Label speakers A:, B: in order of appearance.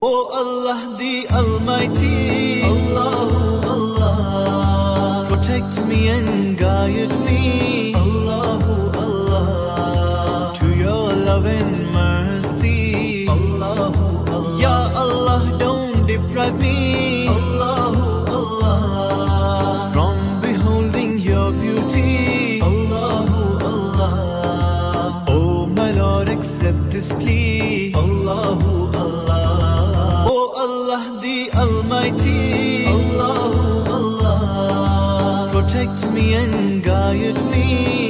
A: O Allah the Almighty, Allahu Allah, protect me and guide me, Allahu Allah, to your love and mercy, Allahu Allah. Ya Allah, don't deprive me, Allahu Allah, from beholding your beauty, Allahu Allah. Oh my Lord, accept this plea, Allahu Allah. Allah the Almighty, Allahu Allah, protect me and guide me,